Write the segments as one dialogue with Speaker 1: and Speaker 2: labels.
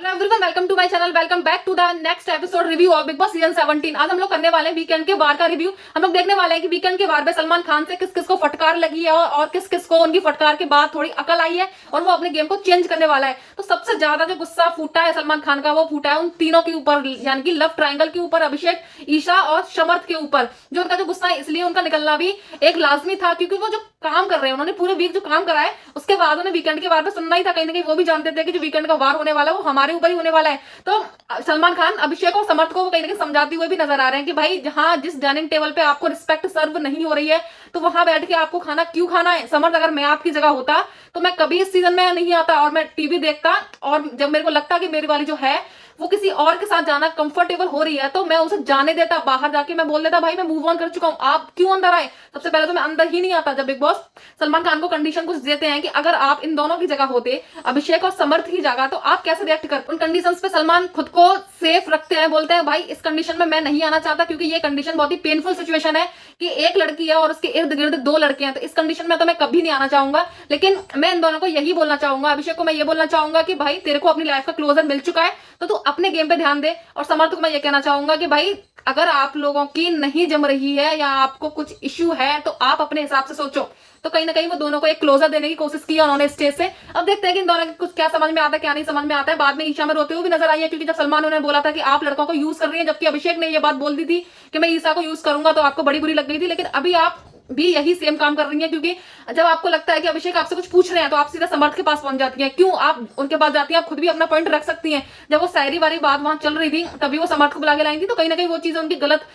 Speaker 1: Hello everyone, welcome to my channel. Welcome back to the next episode review of Bigg Boss season 17। आज हम लोग करने वाले हैं वीकेंड के वार का रिव्यू। हम लोग देखने वाले हैं कि वीकेंड के वार में सलमान खान से किस किस को फटकार लगी है और किस किस को उनकी फटकार के बाद थोड़ी अकल आई है और वो अपने गेम को चेंज करने वाला है। तो सबसे ज्यादा जो गुस्सा फूटा है सलमान खान का, वो फूटा है उन तीनों के ऊपर, यानी कि लव ट्रायंगल के ऊपर, अभिषेक, ईशा और समर्थ के ऊपर। जो उनका जो गुस्सा है, इसलिए उनका निकलना भी एक लाजमी था, क्योंकि वो जो काम कर रहे हैं, उन्होंने पूरे वीक जो काम करा है, उसके बाद उन्हें वीकेंड के वार पे सुनना ही था। कहीं ना कहीं वो भी जानते थे कि जो वीकेंड का वार होने वाला है वो हमारे ऊपर ही होने वाला है। तो सलमान खान अभिषेक और समर्थ को वो कहीं ना कहीं समझाते हुए भी नजर आ रहे हैं कि भाई, जहां जिस डाइनिंग टेबल पे आपको रिस्पेक्ट सर्व नहीं हो रही है, तो वहां बैठ के आपको खाना क्यों खाना है। समर्थ, अगर मैं आपकी जगह होता तो मैं कभी इस सीजन में नहीं आता और मैं टीवी देखता, और जब मेरे को लगता कि मेरी वाली जो है वो किसी और के साथ जाना कंफर्टेबल हो रही है, तो मैं उसे जाने देता। बाहर जाके मैं बोल देता, भाई मैं मूव ऑन कर चुका हूं, आप क्यों अंदर आए। सबसे पहले तो मैं अंदर ही नहीं आता। जब बिग बॉस सलमान खान को कंडीशन कुछ देते हैं कि अगर आप इन दोनों की जगह होते, अभिषेक और समर्थ की जगह, तो आप कैसे रिएक्ट करते। उन कंडीशंस पे सलमान खुद को सेफ रखते हैं, बोलते हैं भाई इस कंडीशन में मैं नहीं आना चाहता, क्योंकि ये कंडीशन बहुत ही पेनफुल सिचुएशन है कि एक लड़की है और उसके इर्द गिर्द दो लड़के हैं। तो इस कंडीशन में तो मैं कभी नहीं आना चाहूंगा। लेकिन मैं इन दोनों को यही बोलना चाहूंगा, अभिषेक को मैं ये बोलना चाहूंगा कि भाई तेरे को अपनी लाइफ का क्लोजर मिल चुका है, तो तू अपने गेम पे ध्यान दे। और समर्थ को मैं ये कहना चाहूंगा कि भाई, अगर आप लोगों की नहीं जम रही है या आपको कुछ इश्यू है, तो आप अपने हिसाब से सोचो। तो कहीं ना कहीं वो दोनों को एक क्लोजर देने की कोशिश की उन्होंने स्टेज से। अब देखते हैं कि इन दोनों कुछ क्या समझ में आता है, क्या नहीं समझ में आता है। बाद में ईशा में रोते हुए भी नजर आई है, क्योंकि जब सलमान ने बोला था कि आप लड़कों को यूज कर रही है, जबकि अभिषेक ने ये बात बोल दी थी कि मैं ईशा को यूज करूंगा, तो आपको बड़ी बुरी लग गई थी। लेकिन अभी आप भी यही सेम काम कर रही है, क्योंकि जब आपको लगता है कि अभिषेक आपसे कुछ पूछ रहे हैं, तो आप सीधा समर्थ के पास पहुंच जाती हैं। क्यों आप उनके पास जाती हैं? आप खुद भी अपना पॉइंट रख सकती हैं। जब वो शायरी वाली बात वहां चल रही थी, तभी वो समर्थ को बुला के लाई थी, तो कहीं ना कहीं वो चीज उनकी गलत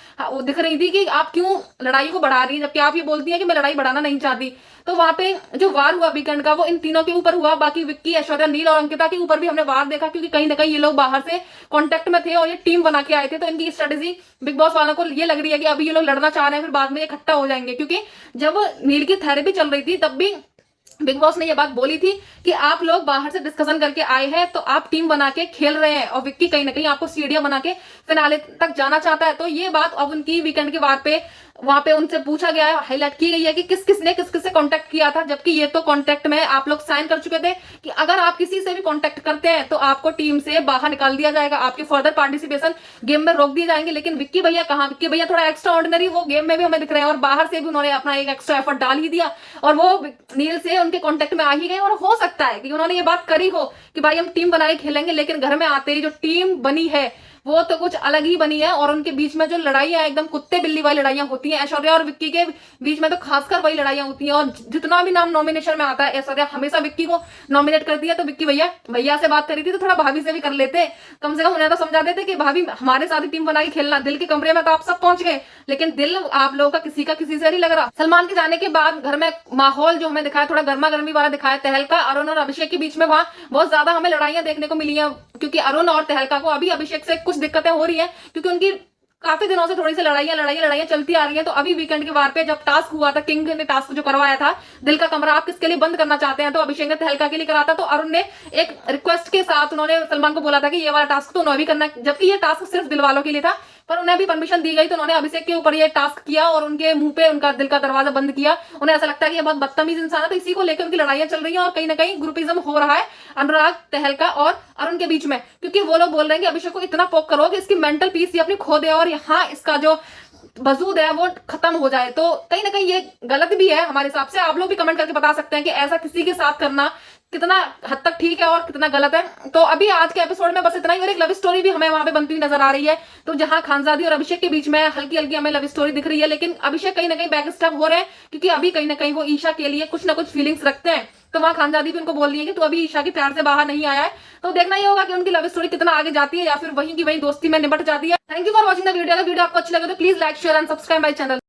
Speaker 1: दिख रही थी कि आप क्यों लड़ाई को बढ़ा रही है, जबकि आप ये बोलती है कि मैं लड़ाई बढ़ाना नहीं चाहती। तो वहां पे जो वार हुआ वीकेंड का, वो इन तीनों के ऊपर हुआ। बाकी विक्की, ऐश्वर्या, नील और अंकिता के ऊपर भी हमने वार देखा, क्योंकि कहीं ना कहीं ये लोग बाहर से कांटेक्ट में थे और ये टीम बना के आए थे। तो इनकी स्ट्रेटेजी बिग बॉस वालों को ये लग रही है कि अभी ये लोग लड़ना चाह रहे हैं, फिर बाद में इकट्ठा हो जाएंगे। क्योंकि जब नील की थेरेपी चल रही थी, तब भी बिग बॉस ने ये बात बोली थी कि आप लोग बाहर से डिस्कशन करके आए हैं, तो आप टीम बना के खेल रहे हैं, और विक्की कहीं ना कहीं आपको सीढ़ियां बना के फिनाले तक जाना चाहता है। तो ये बात अब उनकी वीकेंड के वार पे वहां पे उनसे पूछा गया है, हाईलाइट की गई है कि किस किस ने किस किस से कांटेक्ट किया था, जबकि ये तो कांटेक्ट में आप लोग साइन कर चुके थे कि अगर आप किसी से भी कांटेक्ट करते हैं तो आपको टीम से बाहर निकाल दिया जाएगा, आपके फर्दर पार्टिसिपेशन गेम में रोक दिए जाएंगे। लेकिन विक्की भैया कहाँ, विक्की भैया थोड़ा एक्स्ट्रा ऑर्डिनरी वो गेम में भी हमें दिख रहे हैं, और बाहर से भी उन्होंने अपना एक एक्स्ट्रा एफर्ट डाल ही दिया, और वो नील से उनके कॉन्टेक्ट में आ ही गए। और हो सकता है कि उन्होंने ये बात करी हो कि भाई हम टीम बना के खेलेंगे, लेकिन घर में आते ही जो टीम बनी है वो तो कुछ अलग ही बनी है। और उनके बीच में जो लड़ाइयां एकदम कुत्ते बिल्ली वाली लड़ाइयां होती हैं, ऐश्वर्या और विक्की के बीच में तो खासकर वही लड़ाइयां होती हैं। और जितना भी नाम नॉमिनेशन में आता है, ऐश्वर्या हमेशा विक्की को नॉमिनेट करती है। तो विक्की भैया भैया से बात करी थी, तो थोड़ा भाभी से भी कर लेते, कम से कम उन्हें तो समझा देते कि भाभी हमारे साथ ही टीम बना के खेलना। दिल के कमरे में तो आप सब पहुंच गए, लेकिन दिल आप लोगों का किसी से नहीं लग रहा। सलमान के जाने के बाद घर में माहौल जो हमें दिखाया, थोड़ा गर्मा गर्मी वाला दिखाया। तहलका, अरुण और अभिषेक के बीच में वहां बहुत ज्यादा हमें लड़ाइयां देखने को मिली है, क्योंकि अरुण और तहलका को अभी अभिषेक से कुछ दिक्कतें हो रही है, क्योंकि उनकी काफी दिनों से थोड़ी सी लड़ाइयां चलती आ रही हैं। तो अभी वीकेंड के वार पे जब टास्क हुआ था, किंग ने टास्क जो करवाया था, दिल का कमरा आप किसके लिए बंद करना चाहते हैं, तो अभिषेक ने तहलका के लिए करा था। तो अरुण ने एक रिक्वेस्ट के साथ उन्होंने सलमान को बोला था कि ये वाला टास्क तो उन्होंने भी करना, जबकि ये टास्क सिर्फ दिल वालों के लिए था, पर उन्हें भी परमिशन दी गई। तो उन्होंने अभिषेक के ऊपर ये टास्क किया और उनके मुंह पे उनका दिल का दरवाजा बंद किया। उन्हें ऐसा लगता है कि ये बहुत बदतमीज इंसान है, तो इसी को लेकर उनकी लड़ाइयां चल रही हैं, और कहीं ना कहीं ग्रुपिज्म हो रहा है अनुराग, तहलका और अरुण के बीच में, क्योंकि वो लोग बोल रहे हैं कि अभिषेक को इतना पोक करो कि इसकी मेंटल पीस ये अपनी खो दे और यहाँ इसका जो वजूद है वो खत्म हो जाए। तो कहीं ना कहीं ये गलत भी है हमारे हिसाब से। आप लोग भी कमेंट करके बता सकते हैं कि ऐसा किसी के साथ करना कितना हद तक ठीक है और कितना गलत है। तो अभी आज के एपिसोड में बस इतना ही, और एक लव स्टोरी भी हमें वहां पे बनती हुई नजर आ रही है। तो जहां खानजादी और अभिषेक के बीच में हल्की हल्की हमें लव स्टोरी दिख रही है, लेकिन अभिषेक कहीं ना कहीं बैक स्टेप हो रहे हैं, क्योंकि अभी कहीं ना कहीं वो ईशा के लिए कुछ ना कुछ फीलिंग्स रखते हैं। तो वहां खानजादी भी उनको बोल रही है कि तू अभी ईशा के प्यार से बाहर नहीं आया है। तो देखना ही होगा कि उनकी लव स्टोरी कितना आगे जाती है, या फिर वहीं की वहीं दोस्ती में निपट जाती है। Thank you for watching the video. अगर वीडियो आपको अच्छी लगे तो please like, share and subscribe my channel.